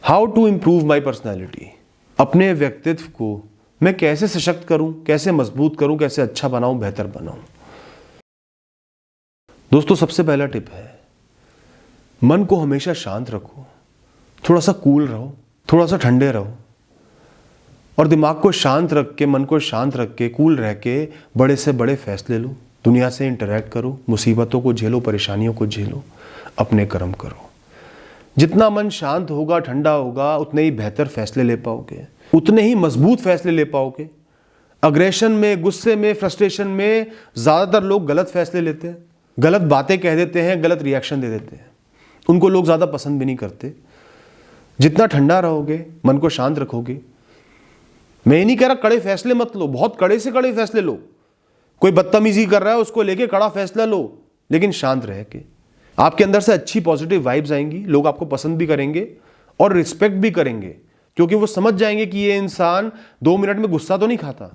How to improve my personality. अपने व्यक्तित्व को मैं कैसे सशक्त करूं, कैसे मजबूत करूं, कैसे अच्छा बनाऊं, बेहतर बनाऊं। दोस्तों, सबसे पहला टिप है, मन को हमेशा शांत रखो, थोड़ा सा कूल रहो, थोड़ा सा ठंडे रहो और दिमाग को शांत रख के, मन को शांत रख के, कूल रह के बड़े से बड़े फैसले लो। दुनिया से इंटरेक्ट करो, मुसीबतों को झेलो, परेशानियों को झेलो, अपने कर्म करो। जितना मन शांत होगा, ठंडा होगा, उतने ही बेहतर फैसले ले पाओगे, उतने ही मजबूत फैसले ले पाओगे। अग्रेशन में, गुस्से में, फ्रस्ट्रेशन में ज़्यादातर लोग गलत फैसले लेते हैं, गलत बातें कह देते हैं, गलत रिएक्शन दे देते हैं। उनको लोग ज़्यादा पसंद भी नहीं करते। जितना ठंडा रहोगे, मन को शांत रखोगे, मैं ये नहीं कह रहा कड़े फैसले मत लो, बहुत कड़े से कड़े फैसले लो। कोई बदतमीजी कर रहा है, उसको लेके कड़ा फैसला लो, लेकिन शांत रह के। आपके अंदर से अच्छी पॉजिटिव वाइब्स आएंगी, लोग आपको पसंद भी करेंगे और रिस्पेक्ट भी करेंगे, क्योंकि वो समझ जाएंगे कि ये इंसान 2 मिनट में गुस्सा तो नहीं खाता,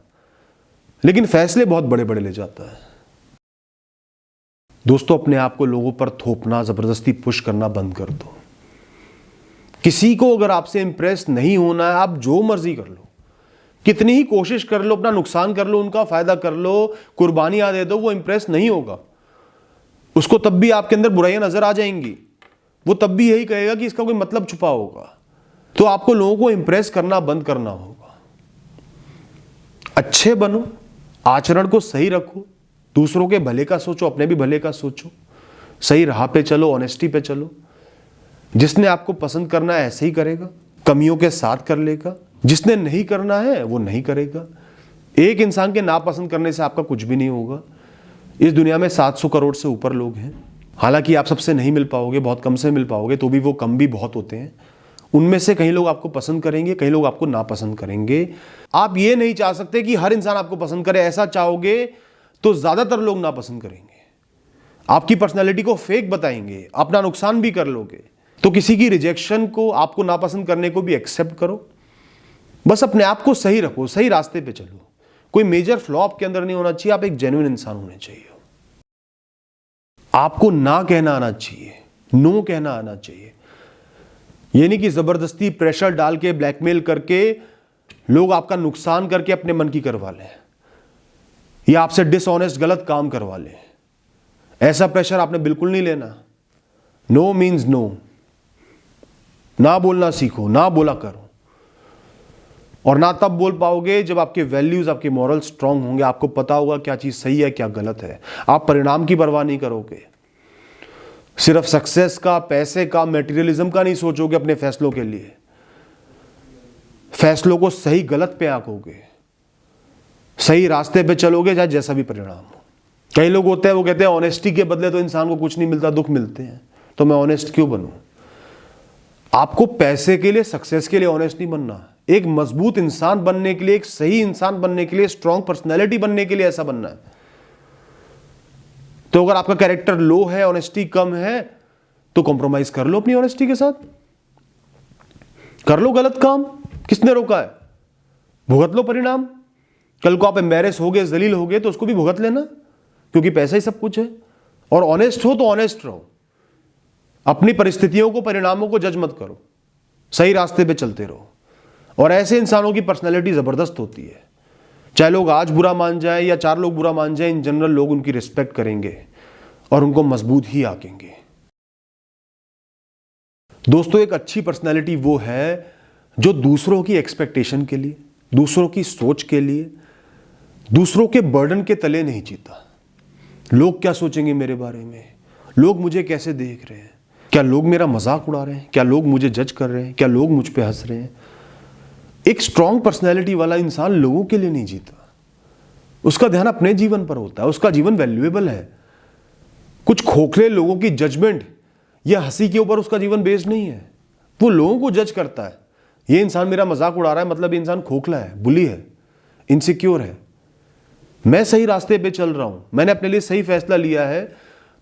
लेकिन फैसले बहुत बड़े बड़े ले जाता है। दोस्तों, अपने आप को लोगों पर थोपना, जबरदस्ती पुश करना बंद कर दो। किसी को अगर आपसे इंप्रेस नहीं होना है, आप जो मर्जी कर लो, कितनी ही कोशिश कर लो, अपना नुकसान कर लो, उनका फायदा कर लो, कुर्बानियां दे दो, वो इंप्रेस नहीं होगा। उसको तब भी आपके अंदर बुराइयां नजर आ जाएंगी, वो तब भी यही कहेगा कि इसका कोई मतलब छुपा होगा। तो आपको लोगों को इंप्रेस करना बंद करना होगा। अच्छे बनो, आचरण को सही रखो, दूसरों के भले का सोचो, अपने भी भले का सोचो, सही राह पे चलो, ऑनेस्टी पे चलो। जिसने आपको पसंद करना है ऐसे ही करेगा, कमियों के साथ कर लेगा। जिसने नहीं करना है वो नहीं करेगा। एक इंसान के नापसंद करने से आपका कुछ भी नहीं होगा। इस दुनिया में 700 करोड़ से ऊपर लोग हैं। हालांकि आप सबसे नहीं मिल पाओगे, बहुत कम से मिल पाओगे, तो भी वो कम भी बहुत होते हैं। उनमें से कई लोग आपको पसंद करेंगे, कई लोग आपको नापसंद करेंगे। आप ये नहीं चाह सकते कि हर इंसान आपको पसंद करे। ऐसा चाहोगे तो ज्यादातर लोग नापसंद करेंगे, आपकी पर्सनैलिटी को फेक बताएंगे, अपना नुकसान भी कर लोगे। तो किसी की रिजेक्शन को, आपको नापसंद करने को भी एक्सेप्ट करो। बस अपने आप को सही रखो, सही रास्ते पे चलो। कोई मेजर फ्लॉ आपके अंदर नहीं होना चाहिए। आप एक जेन्युइन इंसान होने चाहिए। आपको ना कहना आना चाहिए, नो कहना आना चाहिए। ये नहीं कि जबरदस्ती प्रेशर डाल के, ब्लैकमेल करके लोग आपका नुकसान करके अपने मन की करवा लें, या आपसे डिसऑनेस्ट गलत काम करवा लें। ऐसा प्रेशर आपने बिल्कुल नहीं लेना। No means no. ना बोलना सीखो, ना बोला करो। और ना तब बोल पाओगे जब आपके वैल्यूज, आपके मॉरल स्ट्रांग होंगे। आपको पता होगा क्या चीज सही है, क्या गलत है। आप परिणाम की परवाह नहीं करोगे। सिर्फ सक्सेस का, पैसे का, मटेरियलिज्म का नहीं सोचोगे अपने फैसलों के लिए। फैसलों को सही गलत पे आंकोगे, सही रास्ते पे चलोगे, चाहे जैसा भी परिणाम हो। कई लोग होते हैं, वो कहते हैं ऑनेस्टी के बदले तो इंसान को कुछ नहीं मिलता, दुख मिलते हैं। तो मैं ऑनेस्ट क्यों बनूं? आपको पैसे के लिए, सक्सेस के लिए ऑनेस्ट नहीं बनना। एक मजबूत इंसान बनने के लिए, एक सही इंसान बनने के लिए, स्ट्रॉन्ग पर्सनैलिटी बनने के लिए ऐसा बनना है। तो अगर आपका कैरेक्टर लो है, ऑनेस्टी कम है, तो कॉम्प्रोमाइज कर लो अपनी ऑनेस्टी के साथ। कर लो गलत काम, किसने रोका है? भुगत लो परिणाम। कल को आप एम्बैरेस होगे, जलील होगे, तो उसको भी भुगत लेना, क्योंकि पैसा ही सब कुछ है। और ऑनेस्ट हो तो ऑनेस्ट रहो। अपनी परिस्थितियों को, परिणामों को जज मत करो, सही रास्ते पे चलते रहो। और ऐसे इंसानों की पर्सनैलिटी जबरदस्त होती है। चाहे लोग आज बुरा मान जाए या 4 लोग बुरा मान जाए, इन जनरल लोग उनकी रिस्पेक्ट करेंगे और उनको मजबूत ही आंकेंगे। दोस्तों, एक अच्छी पर्सनैलिटी वो है जो दूसरों की एक्सपेक्टेशन के लिए, दूसरों की सोच के लिए, दूसरों के बर्डन के तले नहीं जीता। लोग क्या सोचेंगे मेरे बारे में, लोग मुझे कैसे देख रहे हैं, क्या लोग मेरा मजाक उड़ा रहे हैं, क्या लोग मुझे जज कर रहे हैं, क्या लोग मुझ पे हंस रहे हैं। एक स्ट्रॉन्ग पर्सनैलिटी वाला इंसान लोगों के लिए नहीं जीता। उसका ध्यान अपने जीवन पर होता है। उसका जीवन वैल्यूएबल है। कुछ खोखले लोगों की जजमेंट या हंसी के ऊपर उसका जीवन बेस्ड नहीं है। वो लोगों को जज करता है, ये इंसान मेरा मजाक उड़ा रहा है, मतलब ये इंसान खोखला है, बुली है, इनसिक्योर है। मैं सही रास्ते पे चल रहा हूं, मैंने अपने लिए सही फैसला लिया है,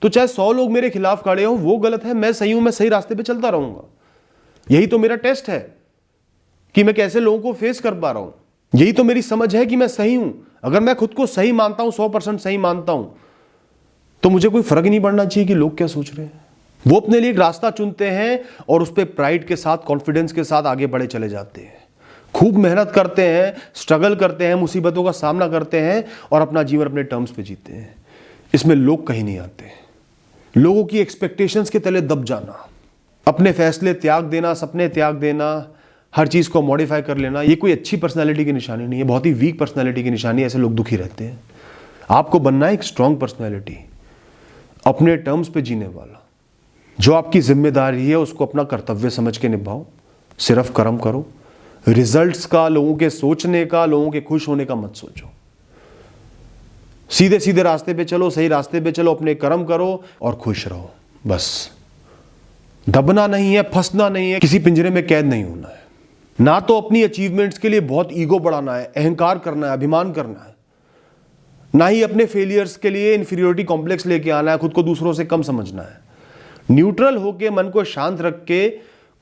तो चाहे 100 लोग मेरे खिलाफ खड़े हों, वो गलत है, मैं सही हूं, मैं सही रास्ते पे चलता रहूंगा। यही तो मेरा टेस्ट है कि मैं कैसे लोगों को फेस कर पा रहा हूं। यही तो मेरी समझ है कि मैं सही हूं। अगर मैं खुद को सही मानता हूं, 100% सही मानता हूं, तो मुझे कोई फर्क ही नहीं पड़ना चाहिए कि लोग क्या सोच रहे हैं। वो अपने लिए एक रास्ता चुनते हैं और उस पर प्राइड के साथ, कॉन्फिडेंस के साथ आगे बढ़े चले जाते हैं। खूब मेहनत करते हैं, स्ट्रगल करते हैं, मुसीबतों का सामना करते हैं और अपना जीवन अपने टर्म्स पे जीते हैं। इसमें लोग कहीं नहीं आते। लोगों की एक्सपेक्टेशंस के तले दब जाना, अपने फैसले त्याग देना, सपने त्याग देना, हर चीज़ को मॉडिफाई कर लेना, ये कोई अच्छी पर्सनैलिटी की निशानी नहीं है, बहुत ही वीक पर्सनैलिटी की निशानी है। ऐसे लोग दुखी रहते हैं। आपको बनना है एक स्ट्रांग पर्सनैलिटी, अपने टर्म्स पे जीने वाला। जो आपकी जिम्मेदारी है उसको अपना कर्तव्य समझ के निभाओ, सिर्फ कर्म करो। रिजल्ट्स का, लोगों के सोचने का, लोगों के खुश होने का मत सोचो। सीधे सीधे रास्ते पे चलो, सही रास्ते पे चलो, अपने कर्म करो और खुश रहो। बस दबना नहीं है, फंसना नहीं है, किसी पिंजरे में कैद नहीं होना है। ना तो अपनी अचीवमेंट्स के लिए बहुत ईगो बढ़ाना है, अहंकार करना है, अभिमान करना है, ना ही अपने फेलियर्स के लिए इंफीरियोरिटी कॉम्प्लेक्स लेके आना है, खुद को दूसरों से कम समझना है। न्यूट्रल होके, मन को शांत रख के,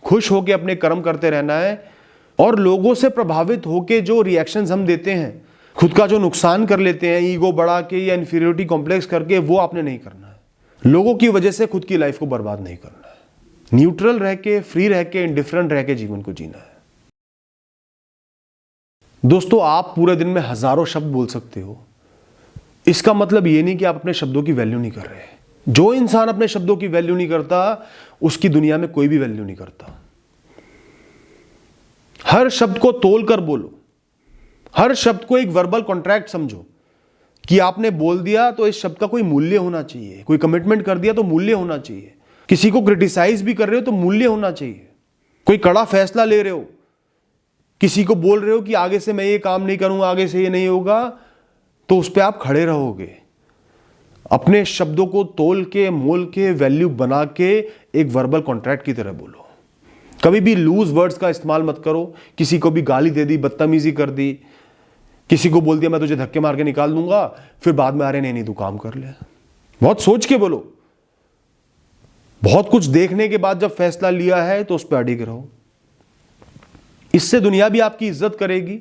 खुश होके अपने कर्म करते रहना है। और लोगों से प्रभावित होके जो रिएक्शंस हम देते हैं, खुद का जो नुकसान कर लेते हैं ईगो बढ़ा के या इंफीरियोरिटी कॉम्प्लेक्स करके, वो आपने नहीं करना है। लोगों की वजह से खुद की लाइफ को बर्बाद नहीं करना है। न्यूट्रल रह के, फ्री रह के, इंडिफरेंट रह के जीवन को जीना है। दोस्तों, आप पूरे दिन में हजारों शब्द बोल सकते हो, इसका मतलब ये नहीं कि आप अपने शब्दों की वैल्यू नहीं कर रहे। जो इंसान अपने शब्दों की वैल्यू नहीं करता, उसकी दुनिया में कोई भी वैल्यू नहीं करता। हर शब्द को तोल कर बोलो, हर शब्द को एक वर्बल कॉन्ट्रैक्ट समझो कि आपने बोल दिया तो इस शब्द का कोई मूल्य होना चाहिए। कोई कमिटमेंट कर दिया तो मूल्य होना चाहिए। किसी को क्रिटिसाइज भी कर रहे हो तो मूल्य होना चाहिए। कोई कड़ा फैसला ले रहे हो, किसी को बोल रहे हो कि आगे से मैं ये काम नहीं करूंगा, आगे से ये नहीं होगा, तो उस पर आप खड़े रहोगे। अपने शब्दों को तोल के, मोल के, वैल्यू बना के एक वर्बल कॉन्ट्रैक्ट की तरह बोलो। कभी भी लूज वर्ड्स का इस्तेमाल मत करो। किसी को भी गाली दे दी, बदतमीजी कर दी, किसी को बोल दिया मैं तुझे धक्के मार के निकाल दूंगा, फिर बाद में आ रहे नहीं तू काम कर ले। बहुत सोच के बोलो। बहुत कुछ देखने के बाद जब फैसला लिया है तो उस पर अडिग रहो। इससे दुनिया भी आपकी इज्जत करेगी।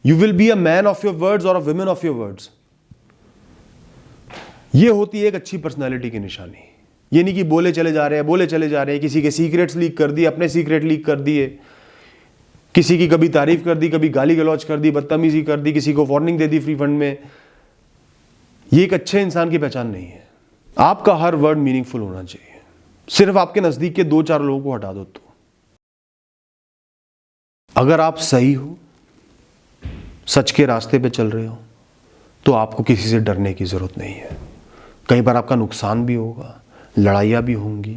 You will be a man of your words और a women of your words. यह होती है एक अच्छी पर्सनैलिटी की निशानी। ये नहीं कि बोले चले जा रहे हैं, बोले चले जा रहे हैं, किसी के सीक्रेट्स लीक कर दिए, अपने सीक्रेट लीक कर दिए, किसी की कभी तारीफ कर दी, कभी गाली गलौज कर दी, बदतमीजी कर दी, किसी को वार्निंग दे दी फ्री फंड में। ये एक अच्छे इंसान की पहचान नहीं है। आपका हर वर्ड मीनिंगफुल होना चाहिए। सिर्फ आपके नजदीक के 2-4 लोगों को हटा दो तो। अगर आप सही हो, सच के रास्ते पे चल रहे हो, तो आपको किसी से डरने की जरूरत नहीं है। कई बार आपका नुकसान भी होगा, लड़ाइयाँ भी होंगी,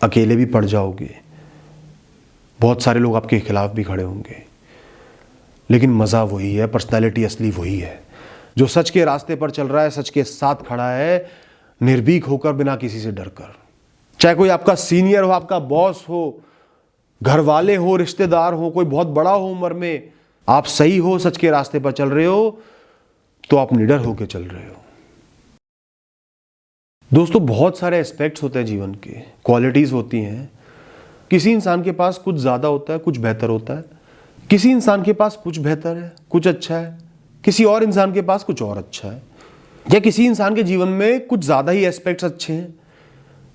अकेले भी पड़ जाओगे, बहुत सारे लोग आपके खिलाफ भी खड़े होंगे, लेकिन मज़ा वही है, पर्सनैलिटी असली वही है जो सच के रास्ते पर चल रहा है, सच के साथ खड़ा है, निर्भीक होकर, बिना किसी से डर कर। चाहे कोई आपका सीनियर हो, आपका बॉस हो, घर वाले हो, रिश्तेदार हो, कोई बहुत बड़ा हो उम्र में, आप सही हो, सच के रास्ते पर चल रहे हो, तो आप निडर होकर चल रहे हो। दोस्तों, बहुत सारे एस्पेक्ट्स होते हैं जीवन के, क्वालिटीज होती हैं। किसी इंसान के पास कुछ ज्यादा होता है, कुछ बेहतर होता है। किसी इंसान के पास कुछ बेहतर है, कुछ अच्छा है, किसी और इंसान के पास कुछ और अच्छा है। या किसी इंसान के जीवन में कुछ ज्यादा ही एस्पेक्ट्स अच्छे हैं,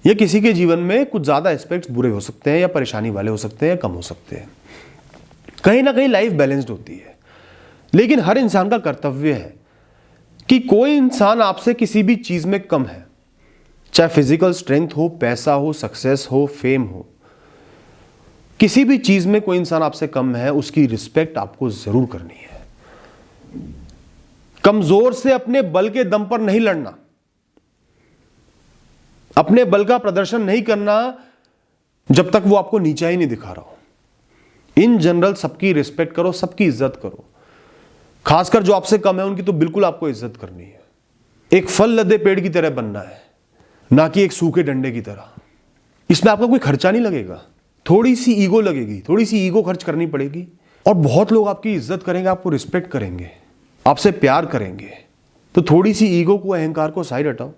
या किसी के जीवन में कुछ ज्यादा एस्पेक्ट्स बुरे हो सकते हैं, या परेशानी वाले हो सकते हैं, या कम हो सकते हैं। कहीं ना कहीं लाइफ बैलेंस्ड होती है। लेकिन हर इंसान का कर्तव्य है कि कोई इंसान आपसे किसी भी चीज में कम है, चाहे फिजिकल स्ट्रेंथ हो, पैसा हो, सक्सेस हो, फेम हो, किसी भी चीज में कोई इंसान आपसे कम है, उसकी रिस्पेक्ट आपको जरूर करनी है। कमजोर से अपने बल के दम पर नहीं लड़ना, अपने बल का प्रदर्शन नहीं करना जब तक वो आपको नीचा ही नहीं दिखा रहा हो। इन जनरल सबकी रिस्पेक्ट करो, सबकी इज्जत करो। खासकर जो आपसे कम है उनकी तो बिल्कुल आपको इज्जत करनी है। एक फल लदे पेड़ की तरह बनना है, ना कि एक सूखे डंडे की तरह। इसमें आपका कोई खर्चा नहीं लगेगा, थोड़ी सी ईगो लगेगी, थोड़ी सी ईगो खर्च करनी पड़ेगी, और बहुत लोग आपकी इज्जत करेंगे, आपको रिस्पेक्ट करेंगे, आपसे प्यार करेंगे। तो थोड़ी सी ईगो को, अहंकार को साइड हटाओ।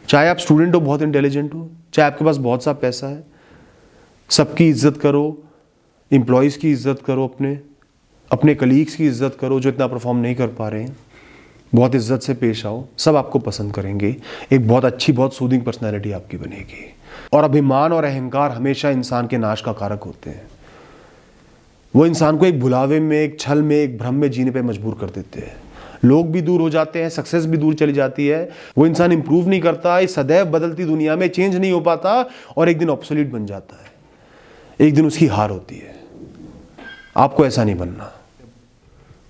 चाहे आप स्टूडेंट हो, बहुत इंटेलिजेंट हो, चाहे आपके पास बहुत सा पैसा है, सबकी इज्जत करो। एम्प्लॉयज़ की इज्जत करो, अपने कलीग्स की इज्जत करो जो इतना परफॉर्म नहीं कर पा रहे हैं। बहुत इज्जत से पेश आओ, सब आपको पसंद करेंगे। एक बहुत अच्छी, बहुत सूदिंग पर्सनैलिटी आपकी बनेगी। और अभिमान और अहंकार हमेशा इंसान के नाश का कारक होते हैं। वो इंसान को एक भुलावे में, एक छल में, एक भ्रम में जीने पे मजबूर कर देते हैं। लोग भी दूर हो जाते हैं, सक्सेस भी दूर चली जाती है, वो इंसान इंप्रूव नहीं करता, इस सदैव बदलती दुनिया में चेंज नहीं हो पाता और एक दिन ऑब्सोलीट बन जाता है, एक दिन उसकी हार होती है। आपको ऐसा नहीं बनना।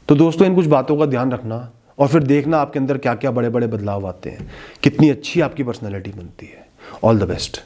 तो दोस्तों, इन कुछ बातों का ध्यान रखना और फिर देखना आपके अंदर क्या क्या बड़े बड़े बदलाव आते हैं, कितनी अच्छी आपकी पर्सनैलिटी बनती है। All the best.